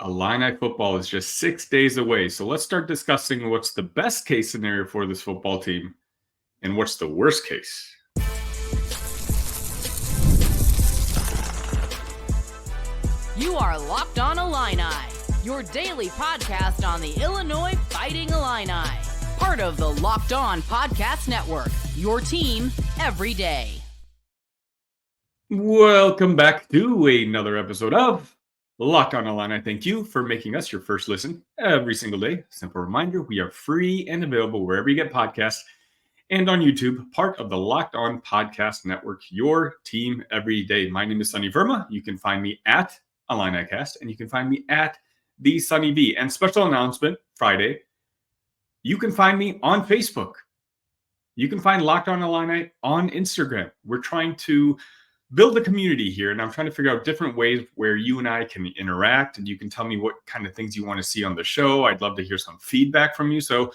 Illini football is just 6 days away, so let's start discussing what's the best case scenario for this football team and what's the worst case. You are Locked On Illini, your daily podcast on the Illinois Fighting Illini. Part of the Locked On Podcast Network, your team every day. Welcome back to another episode of Locked On Illini. Thank you for making us your first listen every single day. Simple reminder, we are free and available wherever you get podcasts and on YouTube, part of the Locked On Podcast Network, your team every day. My name is Sunny Verma. You can find me at IlliniCast, and you can find me at the Sunny V. And special announcement, Friday, you can find me on Facebook. You can find Locked On Illini on Instagram. We're trying to build a community here, and I'm trying to figure out different ways where you and I can interact, and you can tell me what kind of things you want to see on the show. I'd love to hear some feedback from you. So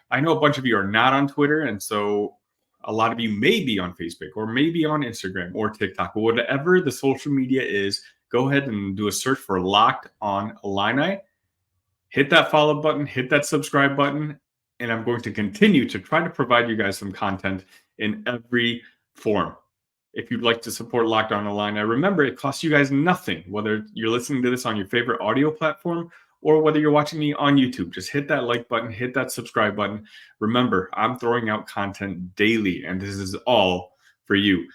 I know a bunch of you are not on Twitter, and so a lot of you may be on Facebook or maybe on Instagram or TikTok, or whatever the social media is. Go ahead and do a search for Locked On Illini. Hit that follow button, hit that subscribe button, and I'm going to continue to try to provide you guys some content in every form. If you'd like to support Locked On Illini, remember it costs you guys nothing, whether you're listening to this on your favorite audio platform or whether you're watching me on YouTube. Just hit that like button, hit that subscribe button. Remember, I'm throwing out content daily, and this is all for you.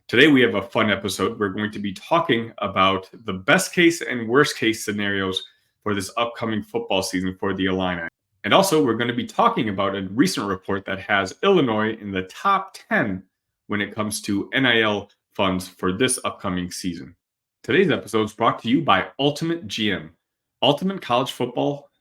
Today, we have a fun episode. We're going to be talking about the best case and worst case scenarios for this upcoming football season for the Illini. And also, we're going to be talking about a recent report that has Illinois in the top 10 when it comes to NIL funds for this upcoming season. Today's episode is brought to you by Ultimate GM. Ultimate College Football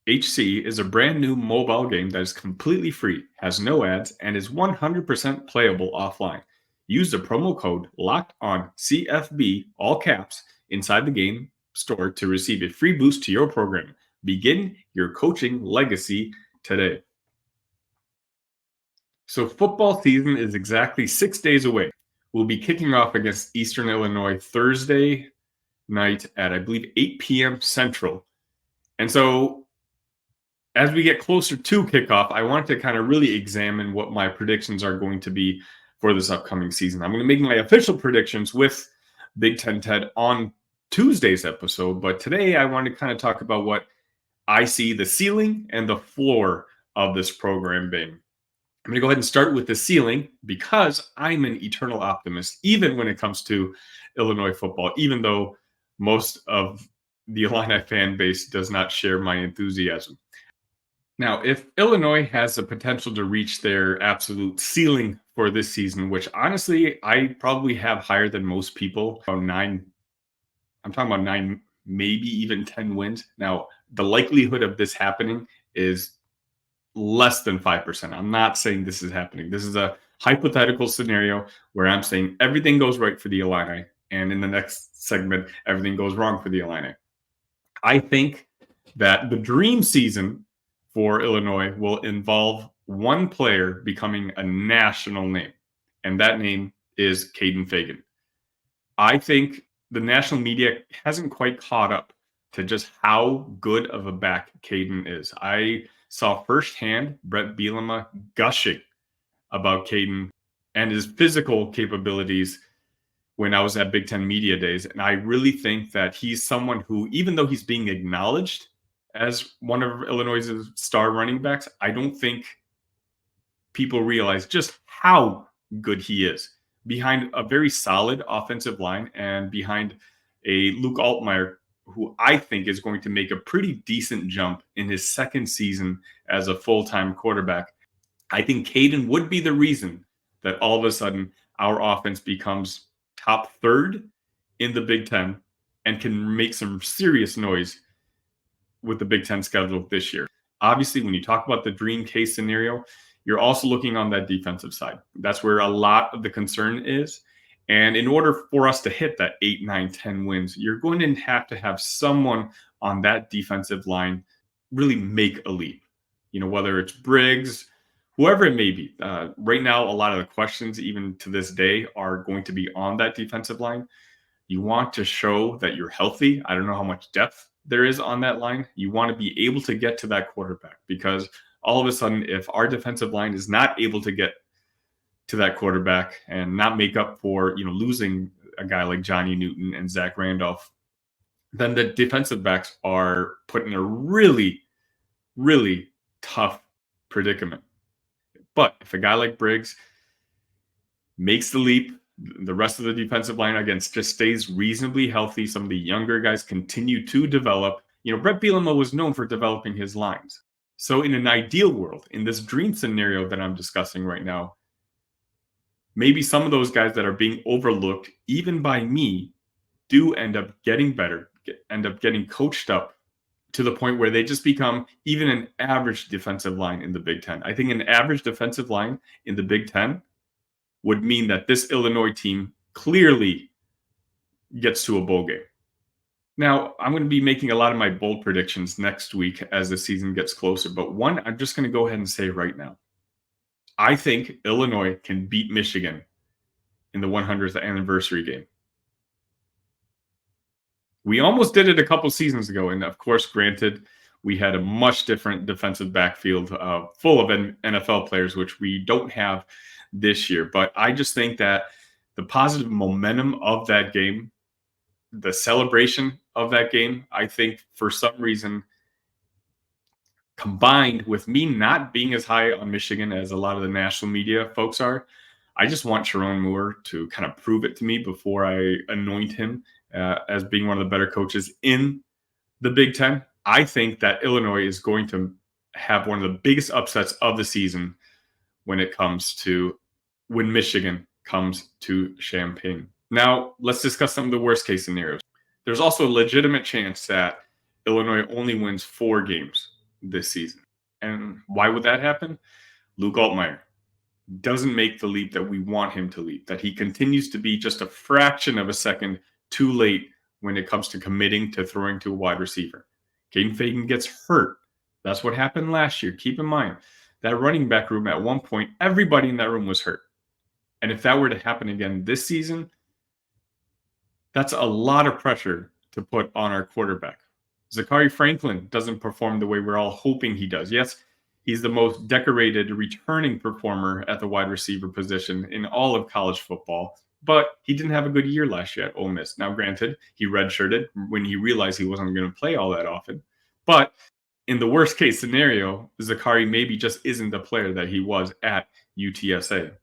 HC is a brand new mobile game that is completely free, has no ads, and is 100% playable offline. Use the promo code LOCKEDONCFB, all caps, inside the game store to receive a free boost to your program. Begin your coaching legacy today. So football season is exactly 6 days away. We'll be kicking off against Eastern Illinois Thursday night at, I believe, 8 p.m. Central. And so as we get closer to kickoff, I want to kind of really examine what my predictions are going to be for this upcoming season. I'm going to make my official predictions with Big Ten Ted on Tuesday's episode, but today I want to kind of talk about what I see the ceiling and the floor of this program being. I'm going to go ahead and start with the ceiling because I'm an eternal optimist, even when it comes to Illinois football, even though most of the Illini fan base does not share my enthusiasm. Now, if Illinois has the potential to reach their absolute ceiling for this season, which honestly, I probably have higher than most people, about 9, I'm talking about 9, maybe even 10 wins. Now, the likelihood of this happening is less than 5%. I'm not saying this is happening. This is a hypothetical scenario where I'm saying everything goes right for the Illini, and in the next segment, everything goes wrong for the Illini. I think that the dream season for Illinois will involve one player becoming a national name, and that name is Caden Fagan. I think the national media hasn't quite caught up to just how good of a back Caden is. I saw firsthand Coach Bielema gushing about Caden and his physical capabilities when I was at Big Ten Media Days. And I really think that he's someone who, even though he's being acknowledged as one of Illinois' star running backs, I don't think people realize just how good he is behind a very solid offensive line and behind a Luke Altmaier, who I think is going to make a pretty decent jump in his second season as a full-time quarterback. I think Caden would be the reason that all of a sudden our offense becomes top third in the Big Ten and can make some serious noise with the Big Ten schedule this year. Obviously, when you talk about the dream case scenario, you're also looking on that defensive side. That's where a lot of the concern is. And in order for us to hit that 8, 9, 10 wins, you're going to have someone on that defensive line really make a leap. You know, whether it's Briggs, whoever it may be. Right now, a lot of the questions, even to this day, are going to be on that defensive line. You want to show that you're healthy. I don't know how much depth there is on that line, you want to be able to get to that quarterback, because all of a sudden, if our defensive line is not able to get to that quarterback and not make up for, losing a guy like Johnny Newton and Zach Randolph, then the defensive backs are put in a really, really tough predicament. But if a guy like Briggs makes the leap, the rest of the defensive line, again, just stays reasonably healthy, some of the younger guys continue to develop. Brett Bielema was known for developing his lines. So in an ideal world, in this dream scenario that I'm discussing right now, maybe some of those guys that are being overlooked, even by me, do end up getting better, end up getting coached up to the point where they just become even an average defensive line in the Big Ten. I think an average defensive line in the Big Ten would mean that this Illinois team clearly gets to a bowl game. Now, I'm going to be making a lot of my bold predictions next week as the season gets closer, but one I'm just going to go ahead and say right now. I think Illinois can beat Michigan in the 100th anniversary game. We almost did it a couple seasons ago, and of course, granted, we had a much different defensive backfield full of NFL players, which we don't have this year. But I just think that the positive momentum of that game, the celebration of that game, I think for some reason, combined with me not being as high on Michigan as a lot of the national media folks are, I just want Sharon Moore to kind of prove it to me before I anoint him as being one of the better coaches in the Big Ten. I think that Illinois is going to have one of the biggest upsets of the season when Michigan comes to Champaign. Now, let's discuss some of the worst case scenarios. There's also a legitimate chance that Illinois only wins 4 games this season. And why would that happen? Luke Altmaier doesn't make the leap that we want him to leap, that he continues to be just a fraction of a second too late when it comes to committing to throwing to a wide receiver. Caden Fagan gets hurt. That's what happened last year. Keep in mind, that running back room at one point, everybody in that room was hurt. And if that were to happen again this season, that's a lot of pressure to put on our quarterback. Zachary Franklin doesn't perform the way we're all hoping he does. Yes, he's the most decorated returning performer at the wide receiver position in all of college football, but he didn't have a good year last year at Ole Miss. Now, granted, he redshirted when he realized he wasn't going to play all that often. But in the worst case scenario, Zachary maybe just isn't the player that he was at UTSA.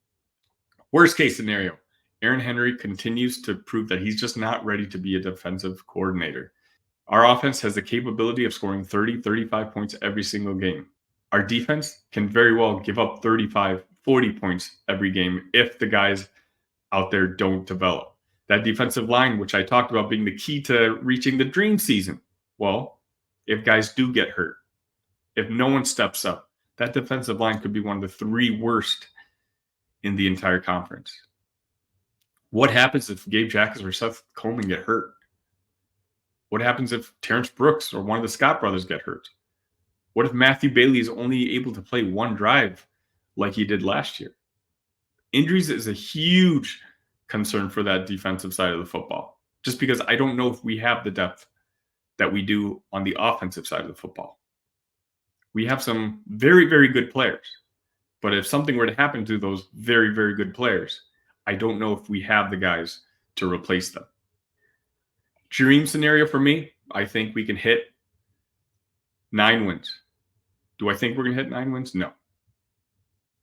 Worst case scenario, Aaron Henry continues to prove that he's just not ready to be a defensive coordinator. Our offense has the capability of scoring 30, 35 points every single game. Our defense can very well give up 35, 40 points every game if the guys out there don't develop. That defensive line, which I talked about being the key to reaching the dream season. Well, if guys do get hurt, if no one steps up, that defensive line could be one of the 3 worst in the entire conference. What happens if Gabe Jackas or Seth Coleman get hurt? What happens if Terrence Brooks or one of the Scott brothers get hurt? What if Matthew Bailey is only able to play 1 drive like he did last year? Injuries is a huge concern for that defensive side of the football, just because I don't know if we have the depth that we do on the offensive side of the football. We have some very, very good players, but if something were to happen to those very, very good players, I don't know if we have the guys to replace them. Dream scenario for me, I think we can hit 9 wins. Do I think we're going to hit 9 wins? No.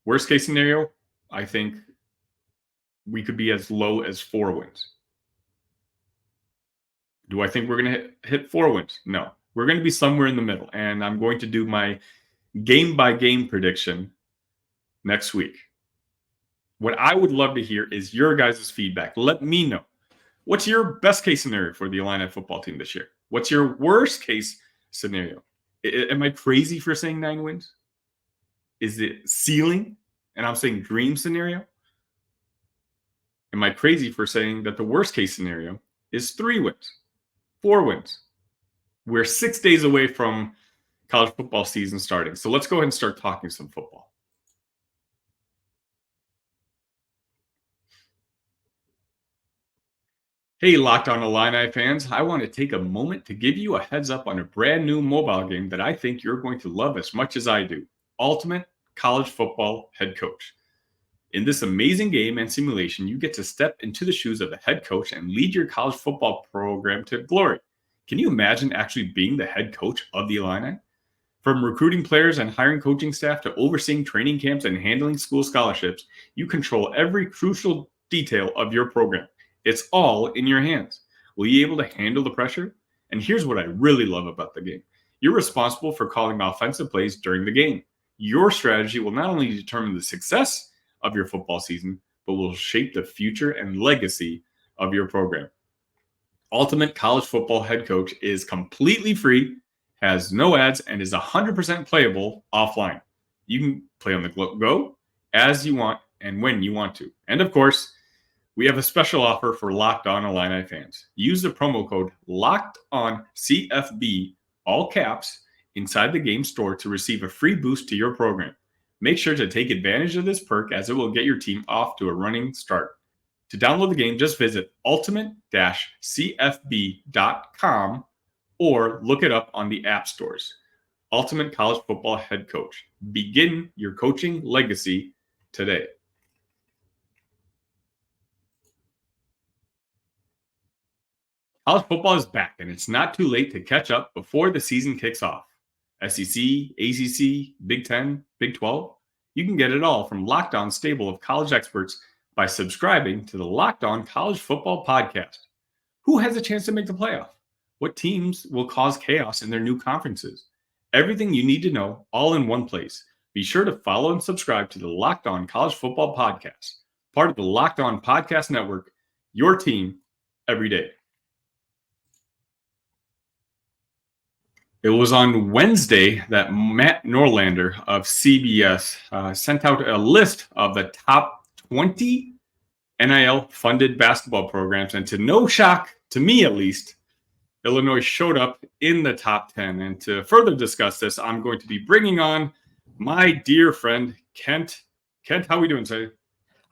Worst case scenario, I think we could be as low as 4 wins. Do I think we're going to hit 4 wins? No. We're going to be somewhere in the middle, and I'm going to do my game-by-game prediction next week. What I would love to hear is your guys' feedback. Let me know. What's your best case scenario for the Illini football team this year? What's your worst case scenario? Am I crazy for saying 9 wins? Is it ceiling? And I'm saying dream scenario? Am I crazy for saying that the worst case scenario is 3 wins, 4 wins? We're 6 days away from college football season starting. So let's go ahead and start talking some football. Hey, Locked On Illini fans, I want to take a moment to give you a heads up on a brand new mobile game that I think you're going to love as much as I do. Ultimate College Football Head Coach. In this amazing game and simulation, you get to step into the shoes of the head coach and lead your college football program to glory. Can you imagine actually being the head coach of the Illini? From recruiting players and hiring coaching staff to overseeing training camps and handling school scholarships, you control every crucial detail of your program. It's all in your hands. Will you be able to handle the pressure? And here's what I really love about the game. You're responsible for calling offensive plays during the game. Your strategy will not only determine the success of your football season, but will shape the future and legacy of your program. Ultimate College Football Head Coach is completely free, has no ads, and is 100% playable offline. You can play on the go as you want and when you want to. And of course, we have a special offer for Locked On Illini fans. Use the promo code LOCKEDONCFB, all caps, inside the game store to receive a free boost to your program. Make sure to take advantage of this perk as it will get your team off to a running start. To download the game, just visit ultimate-cfb.com or look it up on the app stores. Ultimate College Football Head Coach. Begin your coaching legacy today. College football is back, and it's not too late to catch up before the season kicks off. SEC, ACC, Big 10, Big 12. You can get it all from Locked On's stable of college experts by subscribing to the Locked On College Football Podcast. Who has a chance to make the playoff? What teams will cause chaos in their new conferences? Everything you need to know, all in one place. Be sure to follow and subscribe to the Locked On College Football Podcast, part of the Locked On Podcast Network, your team every day. It was on Wednesday that Matt Norlander of CBS sent out a list of the top 20 NIL-funded basketball programs. And to no shock, to me at least, Illinois showed up in the top 10. And to further discuss this, I'm going to be bringing on my dear friend, Kent. Kent, how are we doing today?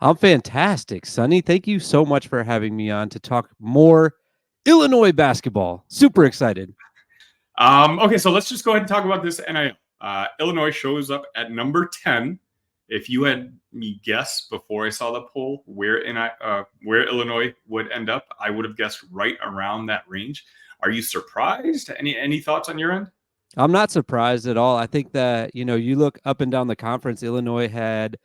I'm fantastic, Sonny. Thank you so much for having me on to talk more Illinois basketball. Super excited. Okay, so let's just go ahead and talk about this NIL. Illinois shows up at number 10. If you had me guess before I saw the poll where Illinois would end up, I would have guessed right around that range. Are you surprised? Any thoughts on your end? I'm not surprised at all. I think that, you look up and down the conference, Illinois had,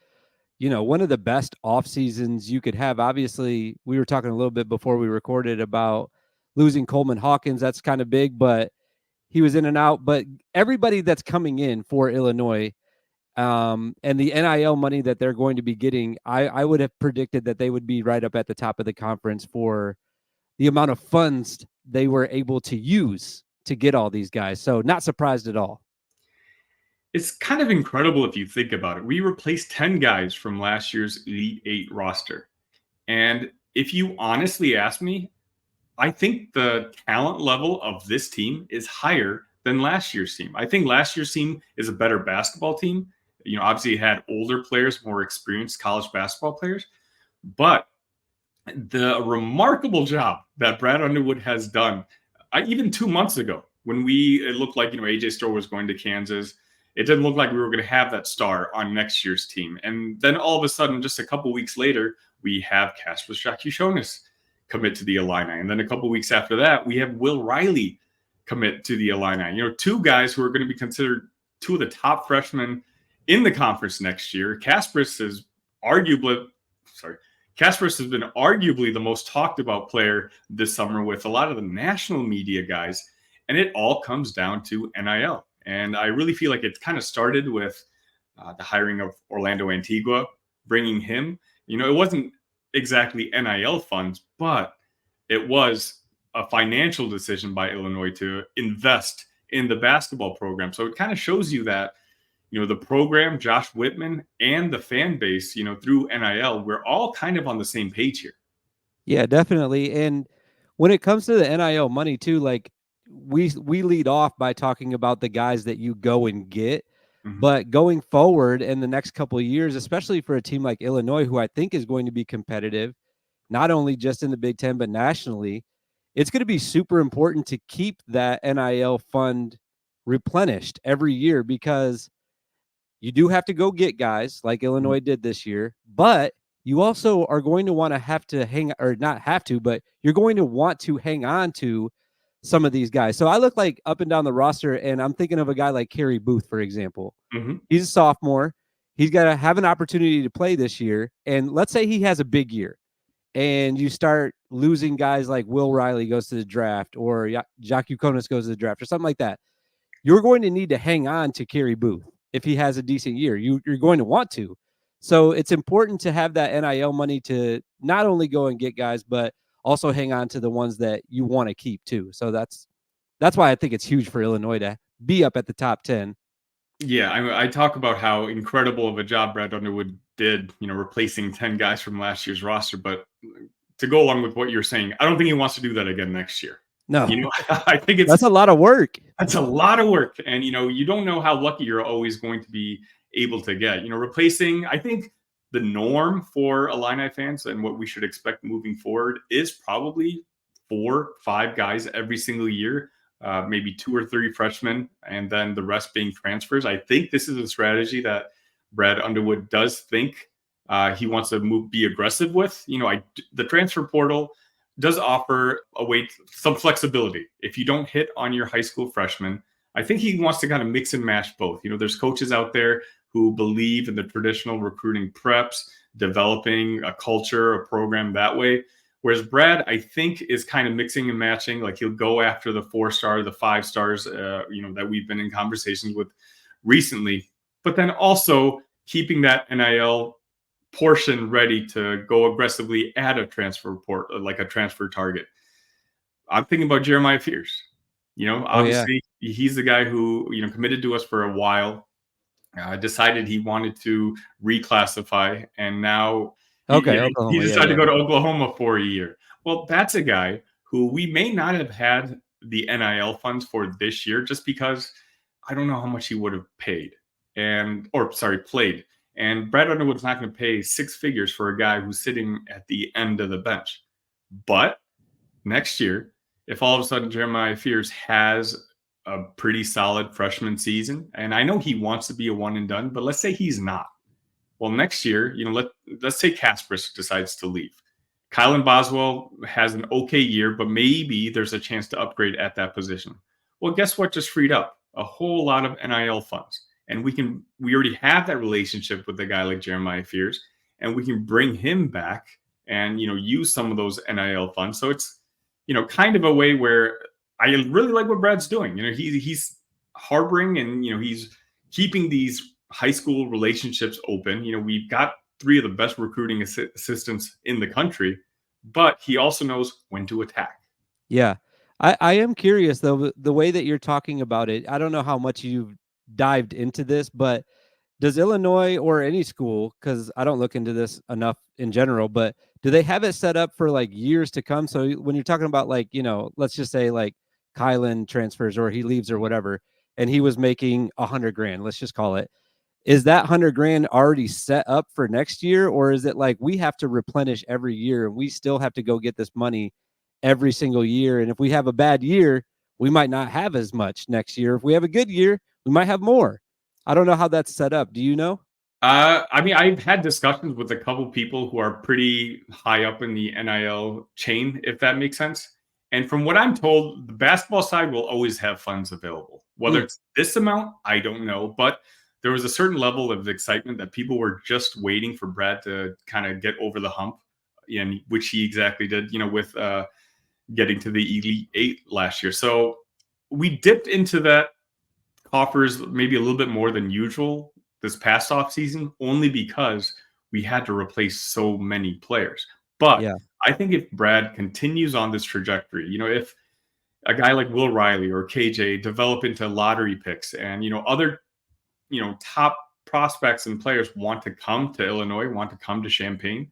one of the best off seasons you could have. Obviously, we were talking a little bit before we recorded about losing Coleman Hawkins. That's kind of big, but he was in and out. But everybody that's coming in for Illinois and the NIL money that they're going to be getting, I would have predicted that they would be right up at the top of the conference for the amount of funds they were able to use to get all these guys. So not surprised at all. It's kind of incredible if you think about it. We replaced 10 guys from last year's Elite 8 roster. And if you honestly ask me, I think the talent level of this team is higher than last year's team. I think last year's team is a better basketball team. Obviously it had older players, more experienced college basketball players. But the remarkable job that Brad Underwood has done, even 2 months ago, when it looked like, AJ Storr was going to Kansas, it didn't look like we were going to have that star on next year's team. And then all of a sudden, just a couple weeks later, we have Casper Shakushonis commit to the Illini. And then a couple weeks after that, we have Will Riley commit to the Illini. Two guys who are going to be considered two of the top freshmen in the conference next year. Kasparis has been arguably the most talked about player this summer with a lot of the national media guys. And it all comes down to NIL. And I really feel like it kind of started with the hiring of Orlando Antigua, bringing him. It wasn't exactly NIL funds, but it was a financial decision by Illinois to invest in the basketball program. So it kind of shows you that, the program, Josh Whitman, and the fan base, through NIL, we're all kind of on the same page here. Yeah, definitely. And when it comes to the NIL money too, like we lead off by talking about the guys that you go and get. Mm-hmm. But going forward in the next couple of years, especially for a team like Illinois, who I think is going to be competitive, not only just in the Big Ten, but nationally, it's going to be super important to keep that NIL fund replenished every year, because you do have to go get guys like Illinois did this year, but you also are going to have to hang, or not have to, but you're going to want to hang on to some of these guys. So I look like up and down the roster, and I'm thinking of a guy like Kerry Booth, for example. Mm-hmm. He's a sophomore. He's got to have an opportunity to play this year. And let's say he has a big year, and you start losing guys like Will Riley goes to the draft, or Jacques Uconis goes to the draft, or something like that. You're going to need to hang on to Kerry Booth if he has a decent year. You're going to want to. So it's important to have that NIL money to not only go and get guys, but also hang on to the ones that you want to keep too. So that's why I think it's huge for Illinois to be up at the top 10. Yeah, I talk about how incredible of a job Brad Underwood did, replacing 10 guys from last year's roster. But to go along with what you're saying, I don't think he wants to do that again next year. No, I think that's a lot of work. That's a lot of work. And, you don't know how lucky you're always going to be able to get. Replacing, I think the norm for Illini fans and what we should expect moving forward is probably 4-5 guys every single year. Maybe 2 or 3 freshmen, and then the rest being transfers. I think this is a strategy that Brad Underwood does think he wants to be aggressive with. The transfer portal does offer some flexibility. If you don't hit on your high school freshman, I think he wants to kind of mix and match both. There's coaches out there who believe in the traditional recruiting preps, developing a culture, a program that way. Whereas Brad, I think, is kind of mixing and matching. Like, he'll go after the 4-star, the 5 stars, that we've been in conversations with recently, but then also keeping that NIL portion ready to go aggressively at a transfer report, like a transfer target. I'm thinking about Jeremiah Fears. Obviously he's the guy who, committed to us for a while, decided he wanted to reclassify, and now he decided to go to Oklahoma for a year. Well, that's a guy who we may not have had the NIL funds for this year, just because I don't know how much he would have played. And Brad Underwood's not going to pay 6 figures for a guy who's sitting at the end of the bench. But next year, if all of a sudden Jeremiah Fears has a pretty solid freshman season, and I know he wants to be a one and done, but let's say he's not. Well, next year, let's say Kasparis decides to leave. Kylan Boswell has an okay year, but maybe there's a chance to upgrade at that position. Well, guess what just freed up? A whole lot of NIL funds. And we already have that relationship with a guy like Jeremiah Fears, and we can bring him back and, use some of those NIL funds. So it's, kind of a way where I really like what Brad's doing. He's harboring and, he's keeping these high school relationships open. We've got 3 of the best recruiting assistants in the country, but he also knows when to attack. Yeah. I am curious, though, the way that you're talking about it. I don't know how much you've dived into this, but does Illinois or any school, because I don't look into this enough in general, but do they have it set up for like years to come? So when you're talking about, like, let's just say like Kylan transfers or he leaves or whatever, and he was making $100,000, let's just call it. Is that $100,000 already set up for next year? Or is it like we have to replenish every year and we still have to go get this money every single year? And if we have a bad year, we might not have as much next year. If we have a good year, we might have more. I don't know how that's set up. Do you know? I've had discussions with a couple people who are pretty high up in the NIL chain, if that makes sense. And from what I'm told, the basketball side will always have funds available. Whether it's this amount, I don't know. But there was a certain level of excitement that people were just waiting for Brad to kind of get over the hump, and which he exactly did, with getting to the Elite 8 last year. So we dipped into that coffers maybe a little bit more than usual this past offseason, only because we had to replace so many players. But I think if Brad continues on this trajectory, if a guy like Will Riley or KJ develop into lottery picks, and, other, top prospects and players want to come to Illinois, want to come to Champaign.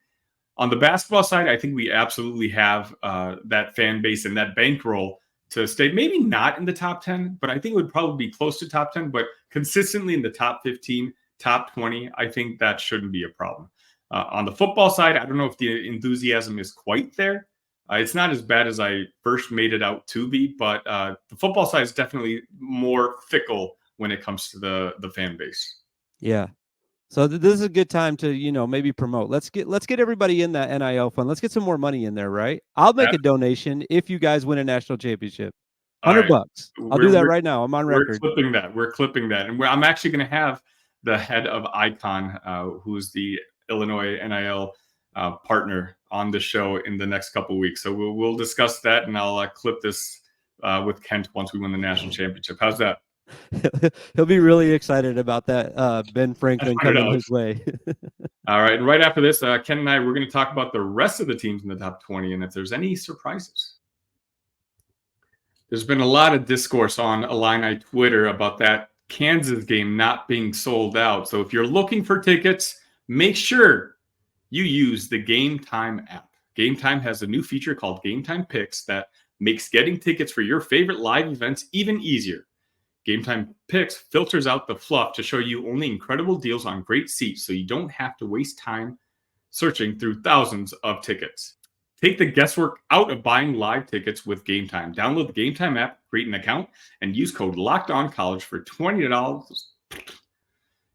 On the basketball side, I think we absolutely have that fan base and that bankroll to stay, maybe not in the top 10, but I think it would probably be close to top 10, but consistently in the top 15, top 20, I think that shouldn't be a problem. On the football side, I don't know if the enthusiasm is quite there. It's not as bad as I first made it out to be, but the football side is definitely more fickle when it comes to the fan base. Yeah. So this is a good time to, maybe promote. Let's get everybody in that NIL fund. Let's get some more money in there, right? I'll make a donation if you guys win a national championship. $100. I'll do that right now. I'm on record. We're clipping that. And I'm actually going to have the head of Icon, who's the Illinois NIL partner, on the show in the next couple of weeks. So we'll discuss that, and I'll clip this with Kent once we win the national championship. How's that? He'll be really excited about that. Ben Franklin coming his way. All right. And right after this, Ken and I, we're going to talk about the rest of the teams in the top 20 and if there's any surprises. There's been a lot of discourse on Illini Twitter about that Kansas game not being sold out. So if you're looking for tickets, make sure you use the Game Time app. Game Time has a new feature called Game Time Picks that makes getting tickets for your favorite live events even easier. Game Time Picks filters out the fluff to show you only incredible deals on great seats, so you don't have to waste time searching through thousands of tickets. Take the guesswork out of buying live tickets with Game Time. Download the Game Time app, create an account, and use code LOCKEDONCollege for $20.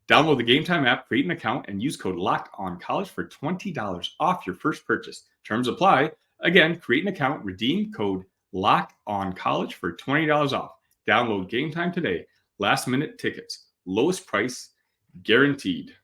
Download the Game Time app, create an account, and use code LOCKEDONCollege for $20 off your first purchase. Terms apply. Again, create an account, redeem code LOCKEDONCollege for $20 off. Download Game Time today. Last minute tickets. Lowest price guaranteed.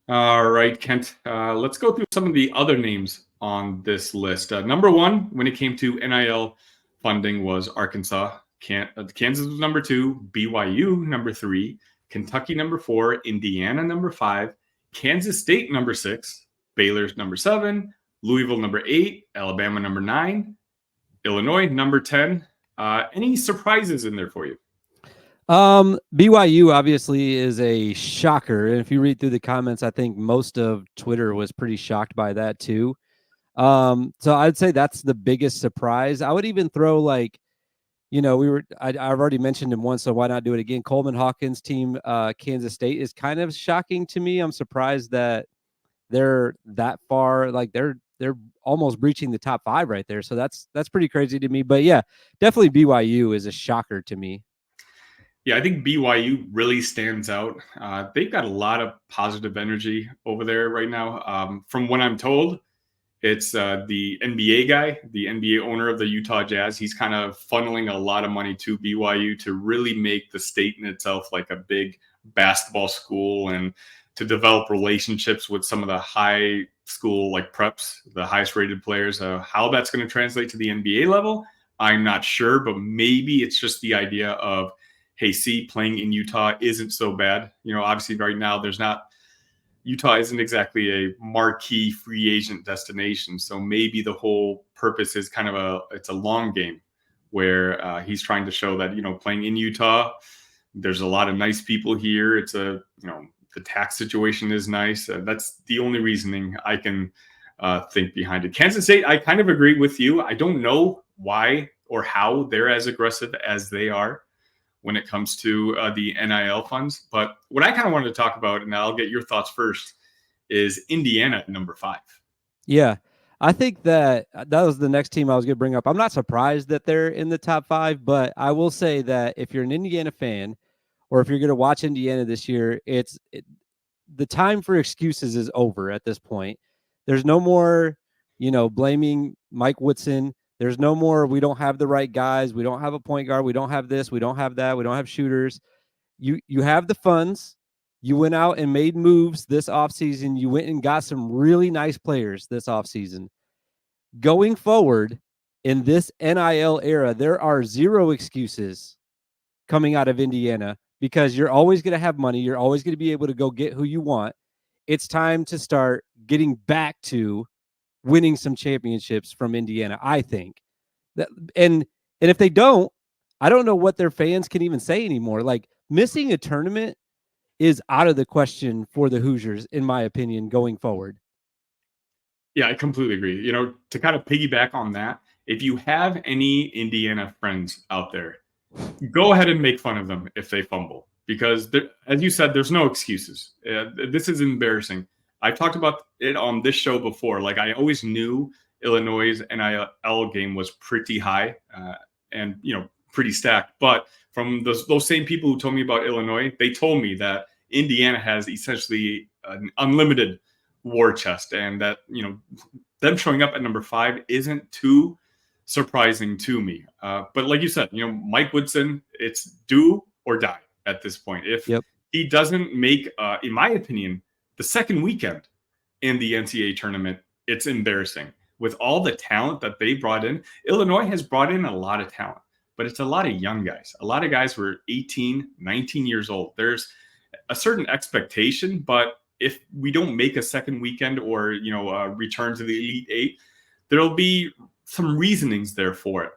All right, Kent. Let's go through some of the other names on this list. Number one, when it came to NIL funding, was Arkansas. Kansas was number 2. BYU number 3. Kentucky number 4. Indiana number 5. Kansas State number 6. Baylor's number 7. Louisville number 8, Alabama number 9, Illinois number 10. Any surprises in there for you? BYU obviously is a shocker, and if you read through the comments, I think most of Twitter was pretty shocked by that too. So I'd say that's the biggest surprise. I would even throw I've already mentioned him once, so why not do it again? Coleman Hawkins' team, Kansas State, is kind of shocking to me. I'm surprised that they're that far. They're almost breaching the top 5 right there. So that's pretty crazy to me. But yeah, definitely BYU is a shocker to me. Yeah, I think BYU really stands out. They've got a lot of positive energy over there right now. From what I'm told, it's the NBA guy, the NBA owner of the Utah Jazz. He's kind of funneling a lot of money to BYU to really make the state in itself like a big basketball school, and to develop relationships with some of the high school preps, the highest rated players. How that's going to translate to the NBA level, I'm not sure, but maybe it's just the idea of, hey, see, playing in Utah isn't so bad. Obviously right now Utah isn't exactly a marquee free agent destination. So maybe the whole purpose is kind of it's a long game where he's trying to show that, playing in Utah, there's a lot of nice people here. It's the tax situation is nice. That's the only reasoning I can think behind it. Kansas State, I kind of agree with you. I don't know why or how they're as aggressive as they are when it comes to the NIL funds. But what I kind of wanted to talk about, and I'll get your thoughts first, is Indiana at number 5. Yeah, I think that was the next team I was going to bring up. I'm not surprised that they're in the top 5, but I will say that if you're an Indiana fan, or if you're going to watch Indiana this year, the time for excuses is over at this point. There's no more, blaming Mike Woodson. There's no more, we don't have the right guys. We don't have a point guard. We don't have this. We don't have that. We don't have shooters. You have the funds. You went out and made moves this offseason. You went and got some really nice players this offseason. Going forward in this NIL era, there are zero excuses coming out of Indiana, because you're always going to have money. You're always going to be able to go get who you want. It's time to start getting back to winning some championships from Indiana, I think. And if they don't, I don't know what their fans can even say anymore. Missing a tournament is out of the question for the Hoosiers, in my opinion, going forward. Yeah, I completely agree. To kind of piggyback on that, if you have any Indiana friends out there, go ahead and make fun of them if they fumble. because as you said, there's no excuses. This is embarrassing. I talked about it on this show before. Like, I always knew Illinois' NIL game was pretty high and, pretty stacked. But from those same people who told me about Illinois, they told me that Indiana has essentially an unlimited war chest, and that, them showing up at number 5 isn't too surprising to me. But like you said, Mike Woodson, it's do or die at this point. If he doesn't make, in my opinion, the second weekend in the NCAA tournament, it's embarrassing. With all the talent that they brought in, Illinois has brought in a lot of talent, but it's a lot of young guys. A lot of guys who are 18, 19 years old. There's a certain expectation, but if we don't make a second weekend or, return to the Elite Eight, there'll be some reasonings there for it.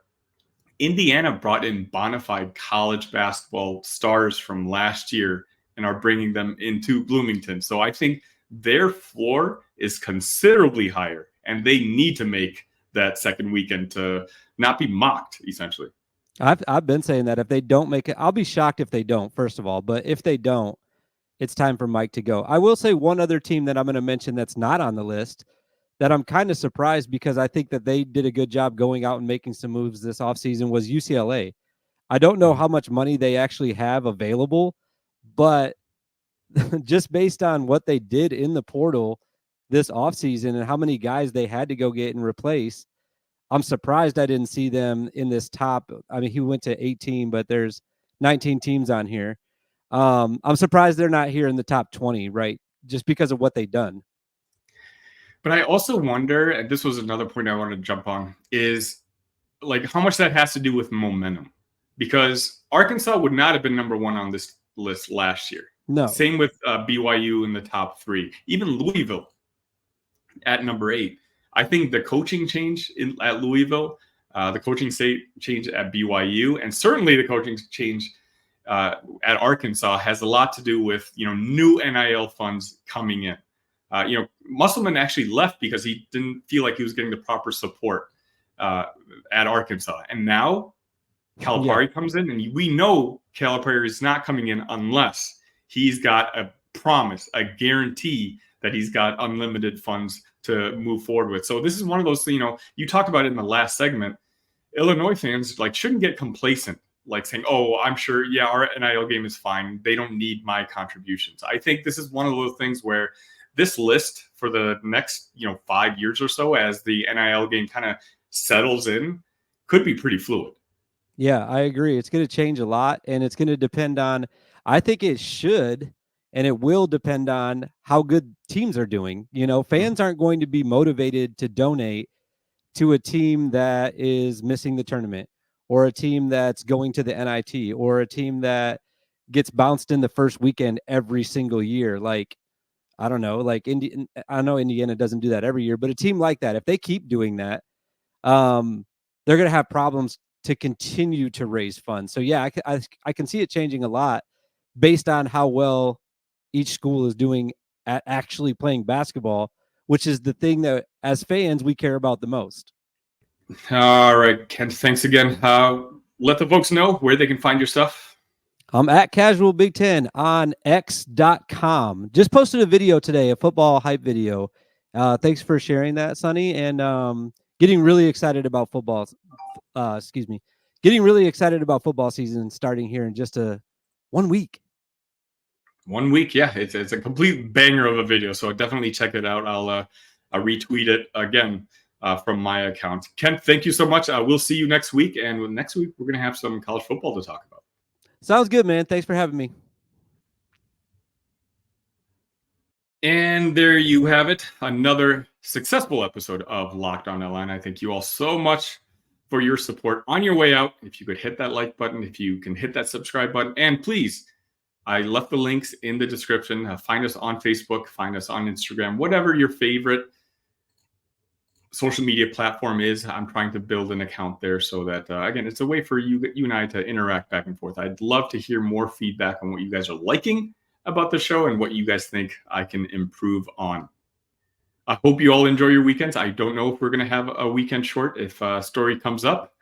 Indiana brought in bona fide college basketball stars from last year and are bringing them into Bloomington. So I think their floor is considerably higher, and they need to make that second weekend to not be mocked, essentially. I've been saying that if they don't make it, I'll be shocked if they don't, first of all. But if they don't, it's time for Mike to go. I will say one other team that I'm going to mention that's not on the list that I'm kind of surprised, because I think that they did a good job going out and making some moves this offseason, was UCLA. I don't know how much money they actually have available, but just based on what they did in the portal this offseason and how many guys they had to go get and replace, I'm surprised I didn't see them in this top. I mean, he went to 18, but there's 19 teams on here. I'm surprised they're not here in the top 20, right? Just because of what they've done. But I also wonder, and this was another point I wanted to jump on, is like how much that has to do with momentum. Because Arkansas would not have been number 1 on this list last year. No. Same with BYU in the top 3. Even Louisville at number 8. I think the coaching change at Louisville, the coaching change at BYU, and certainly the coaching change at Arkansas has a lot to do with, new NIL funds coming in. Musselman actually left because he didn't feel like he was getting the proper support at Arkansas. And now Calipari comes in, and we know Calipari is not coming in unless he's got a promise, a guarantee that he's got unlimited funds to move forward with. So this is one of those, you talked about it in the last segment. Illinois fans shouldn't get complacent, saying, oh, I'm sure, our NIL game is fine. They don't need my contributions. I think this is one of those things where this list for the next, 5 years or so, as the NIL game kind of settles in, could be pretty fluid. Yeah, I agree. It's going to change a lot, and it's going to depend on, I think it should, and it will depend on how good teams are doing. Fans aren't going to be motivated to donate to a team that is missing the tournament, or a team that's going to the NIT, or a team that gets bounced in the first weekend every single year. I don't know, I know Indiana doesn't do that every year, but a team like that, if they keep doing that, they're going to have problems to continue to raise funds. So yeah, I can see it changing a lot based on how well each school is doing at actually playing basketball, which is the thing that as fans we care about the most. All right, Kent, thanks again. Let the folks know where they can find your stuff. I'm at Casual Big Ten on X.com. Just posted a video today, a football hype video. Thanks for sharing that, Sonny. And getting really excited about football. Getting really excited about football season starting here in just 1 week. 1 week, yeah. It's a complete banger of a video, so definitely check it out. I'll retweet it again from my account. Kent, thank you so much. We'll see you next week. And next week, we're going to have some college football to talk about. Sounds good, man. Thanks for having me. And there you have it. Another successful episode of Locked On Illini. I thank you all so much for your support on your way out. If you could hit that like button, if you can hit that subscribe button, and please, I left the links in the description. Find us on Facebook, find us on Instagram, whatever your favorite social media platform is. I'm trying to build an account there so that, again, it's a way for you and I to interact back and forth. I'd love to hear more feedback on what you guys are liking about the show and what you guys think I can improve on. I hope you all enjoy your weekends. I don't know if we're going to have a weekend short. If a story comes up,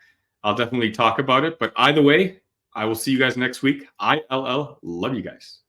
I'll definitely talk about it. But either way, I will see you guys next week. ILL. Love you guys.